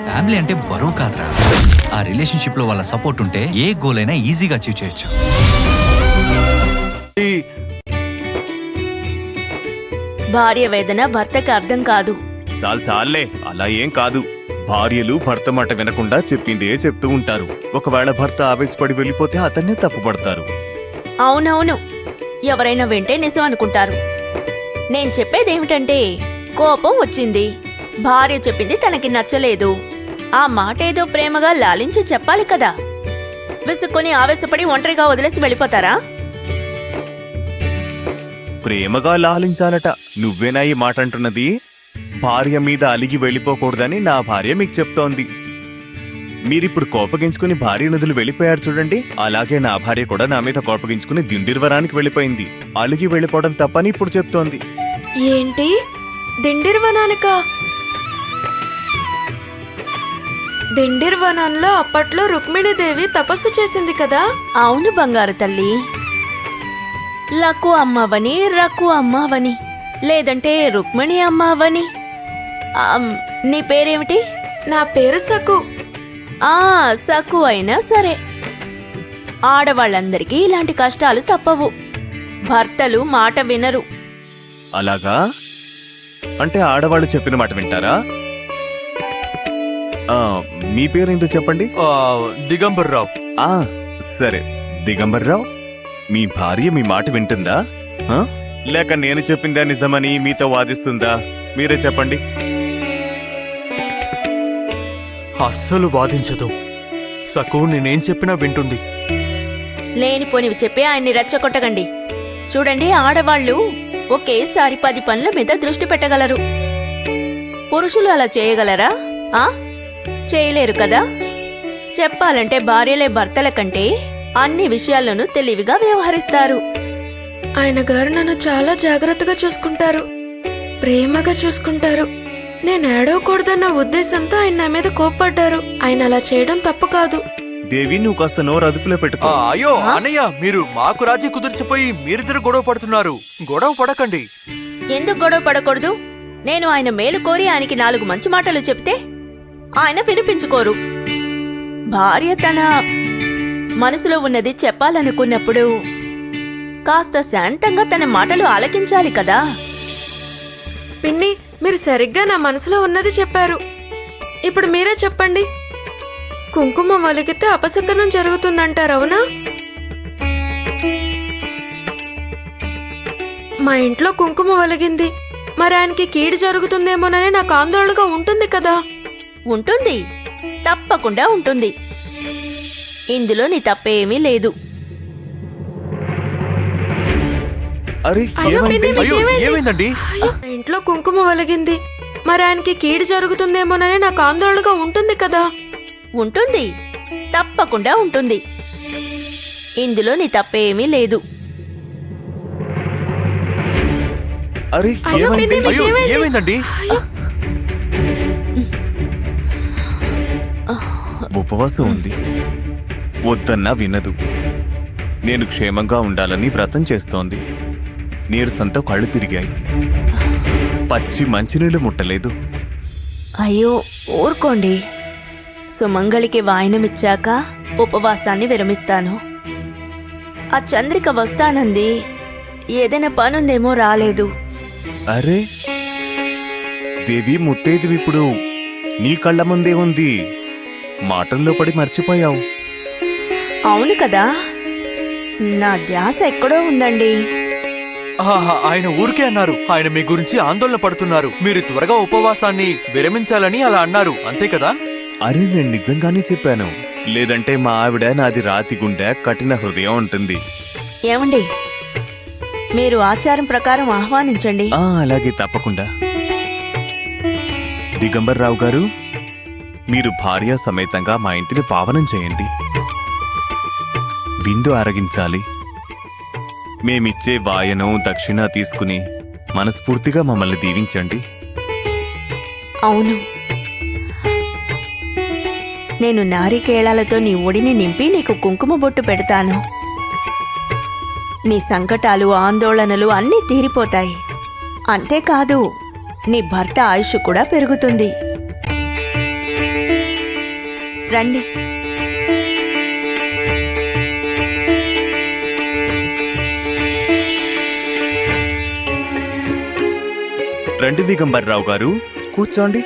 Family అంటే బరువు కాదురా. ఆ రిలేషన్షిప్ లో వాళ్ళ సపోర్ట్ ఉంటే ఏ గోల్ అయినా ఈజీగా అచీవ్ చేయొచ్చు. భార్య వేదన భర్తకి అర్థం కాదు. చాలే అలా ఏం కాదు. భార్యలు భర్త మాట వినకుండా చెప్పిందే చెప్తూ ఉంటారు. ఒకవేళ భర్త ఆవేశపడి వెళ్ళిపోతే అతన్నే తప్పుపడతారు. అవునవును, ఎవరైనా వింటే నిజం అనుకుంటారు. నేను చెప్పేదేమిటంటే, కోపం వచ్చింది, భార్య చెప్పింది తనకి నచ్చలేదు, ఆ మాట ఏదో ప్రేమగా లాలించి చెప్పాలి కదా. విసుక్కొని ఆవేశపడి ఒంటరిగా వదిలేసి వెళ్ళిపోతారా? ప్రేమగా లాలించాలట. నువ్వేనా ఈ మాట అంటున్నది? భార్య మీద అలిగి వెళ్ళిపోకూడదని నా భార్య మీకు చెప్తోంది. మీరిప్పుడు కోపగించుకుని భార్య నదులు వెళ్ళిపోయారు చూడండి, అలాగే నా భార్య కూడా నా మీద కోపగించుకుని దిండిర్వనానికి వెళ్ళిపోయింది. అలిగి వెళ్ళిపోవడం తప్పని ఇప్పుడు చెప్తోంది. ఏంటి, దిండిర్వనానికా? దిండిర్వనంలో అప్పట్లో రుక్మిణీదేవి తపస్సు చేసింది కదా? అవును బంగారు తల్లి. లక్కు అమ్మవని, రక్కు అమ్మవని, లేదంటే రుక్మిణి అమ్మవని. నీ పేరేమిటి? నా పేరు సకు. సకు అయినా సరే, ఆడవాళ్ళందరికీ ఇలాంటి కష్టాలు తప్పవు. భర్తలు మాట వినరు. అలాగా? అంటే ఆడవాళ్ళు చెప్పిన మాట వింటారా? మీ పేరేంటో చెప్పండి. దిగంబర్రావు. సరే దిగంబర్రావు, మీ భార్య మీ మాట వింటుందా, లేక నేను చెప్పిందా నిజమని మీతో వాదిస్తుందా? మీరే చెప్పండి. అస్సలు వాదించదు. సకు నేనేం చెప్పినా వింటుంది. లేనిపోనివి చెప్పి ఆయన్ని రెచ్చగొట్టకండి. చూడండి, ఆడవాళ్లు ఒకేసారి 10 పనుల మీద దృష్టి పెట్టగలరు. పురుషులు అలా చేయగలరా? చేయలేరు కదా. చెప్పాలంటే భార్యలే భర్తల కంటే అన్ని విషయాల్లోనూ తెలివిగా వ్యవహరిస్తారు. ఆయన గారు నన్ను చాలా జాగ్రత్తగా చూసుకుంటారు, ప్రేమగా చూసుకుంటారు. నేను ఏడవకూడదన్న ఉద్దేశంతో ఆయన నా మీద కోప్పడ్డారు. ఆయన అలా చేయడం తప్పు కాదు. దేవి, నువ్వు కాస్త నోరు అదుపులో పెట్టుకో. అయ్యో అన్నయ్య, మీరు మాకు రాజీ కుదిర్చిపోయి మీరిద్దరు గొడవ పడుతున్నారు. గొడవ పడకండి. ఎందుకు గొడవ పడకూడదు? నేను ఆయన మేలు కోరి ఆయనకి 4 మంచి మాటలు చెప్తే ఆయన వినిపించుకోరు. భార్య తన మనసులో ఉన్నది చెప్పాలనుకున్నప్పుడు కాస్త శాంతంగా తన మాటలు ఆలకించాలి కదా. పిన్ని, మీరు సరిగ్గా నా మనసులో ఉన్నది చెప్పారు. ఇప్పుడు మీరే చెప్పండి. కుంకుమ ఒలిగితే అపశకునం జరుగుతుందంటారు, అవునా? మా ఇంట్లో కుంకుమ ఒలిగింది, మరి ఆయనకి కీడు జరుగుతుందేమోనని నాకు ఆందోళనగా ఉంటుంది కదా. ఉంటుంది, తప్పకుండా ఉంటుంది. ఇందులో నీ తప్పేమీ లేదు. అరే ఏమైందండి? ఇంట్లో కుంకుమ ఒలిగింది, మరి ఆయనకి కీడు జరుగుతుందేమోనని నాకు ఆందోళనగా ఉంటుంది కదా. ఉంటుంది, తప్పకుండా ఉంటుంది. ఇందులో నీ తప్పేమీ లేదు. అరే ఏమైందండి? ఉపవాసం ఉంది, వద్దన్నా వినదు. నేను క్షేమంగా ఉండాలని వ్రతం చేస్తోంది. నీరసంతో కళ్ళు తిరిగాయి, పచ్చి మంచినీళ్ళు ముట్టలేదు. అయ్యో ఊరుకోండి. సుమంగళికి వాయనమిచ్చాక ఉపవాసాన్ని విరమిస్తాను. ఆ చంద్రిక వస్తానంది, ఏదైనా పనుందేమో రాలేదు. అరే దేవి, ముత్తైదువి ఇప్పుడు నీ కళ్ళ ముందే ఉంది. మాటల్లో పడి మర్చిపోయావు. అవును కదా, నా ధ్యాస ఎక్కడో ఉందండి. ఆయన ఊరికే అన్నారు. ఆయన మీ గురించి ఆందోళన పడుతున్నారు. మీరు త్వరగా ఉపవాసాన్ని విరమించాలని అలా అన్నారు, అంతే కదా? అరే నేను నిజంగానే చెప్పాను. లేదంటే మా ఆవిడ నాది రాతి గుండె, కఠిన హృదయం ఉంటుంది. ఏమండి, మీరు ఆచారం ప్రకారం ఆహ్వానించండి. అలాగే, తప్పకుండా. దిగంబర్రావు గారు, మీరు భార్య సమేతంగా మా ఇంటిని పావనం చేయండి. విందు ఆరగించాలి. మేమిచ్చే వాయనం దక్షిణ తీసుకుని మనస్ఫూర్తిగా మమ్మల్ని దీవించండి. అవును, నేను నారికేళాలతో నీ ఒడిని నింపి నీకు కుంకుమ బొట్టు పెడతాను. నీ సంకటాలు ఆందోళనలు అన్నీ తీరిపోతాయి. అంతేకాదు, నీ భర్త ఆయుష్ కూడా పెరుగుతుంది. రండి. రండి దిగంబర్రావు గారు, కూర్చోండి.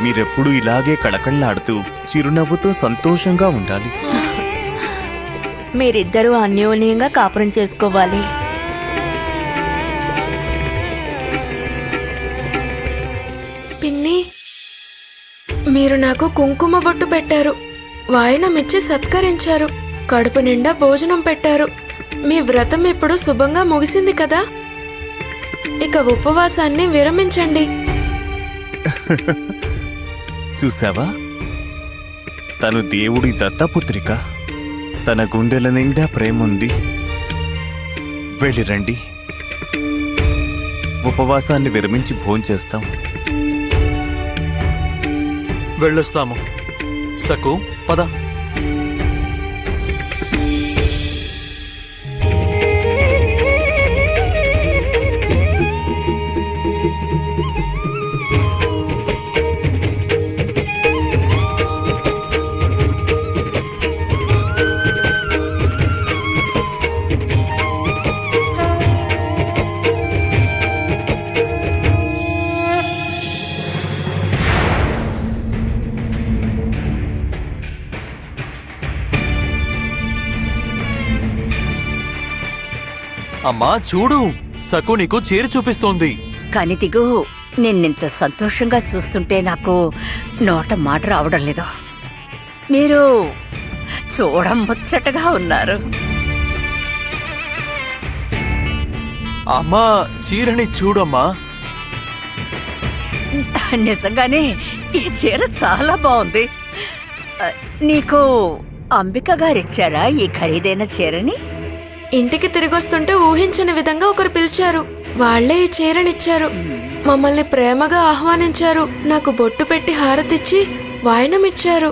మీరెప్పుడు ఇలాగే కళకళలాడుతూ చిరునవ్వుతో సంతోషంగా ఉండాలి. మీరిద్దరూ అన్యోన్యంగా కాపురం చేసుకోవాలి. పిన్ని, మీరు నాకు కుంకుమ బొట్టు పెట్టారు, వాయనమిచ్చి సత్కరించారు, కడుపు నిండా భోజనం పెట్టారు. మీ వ్రతం ఇప్పుడు శుభంగా ముగిసింది కదా, ఇక ఉపవాసాన్ని విరమించండి. చూసావా, తను దేవుడి దత్తపుత్రిక, తన గుండెల నిండా ప్రేముంది. వెళ్ళిరండి, ఉపవాసాన్ని విరమించి భోంచేస్తాం. వెళ్ళొస్తాము. సకు, పద. అమ్మా చూడు, సకు నీకు చీర చూపిస్తోంది. కనితిగు, నిన్నింత సంతోషంగా చూస్తుంటే నాకు నోట మాట రావడం లేదు. మీరు చూడముచ్చటగా ఉన్నారు. అమ్మా, చీరని చూడమ్మా. నిజంగానే ఈ చీర చాలా బాగుంది. నీకు అంబిక గారిచ్చారా ఈ ఖరీదైన చీరని? ఇంటికి తిరిగొస్తుంటే ఊహించని విధంగా ఒకరు పిలిచారు, వాళ్లే ఈ చీరనిచ్చారు. మమ్మల్ని ప్రేమగా ఆహ్వానించారు, నాకు బొట్టు పెట్టి హారతిచ్చి వాయనమిచ్చారు.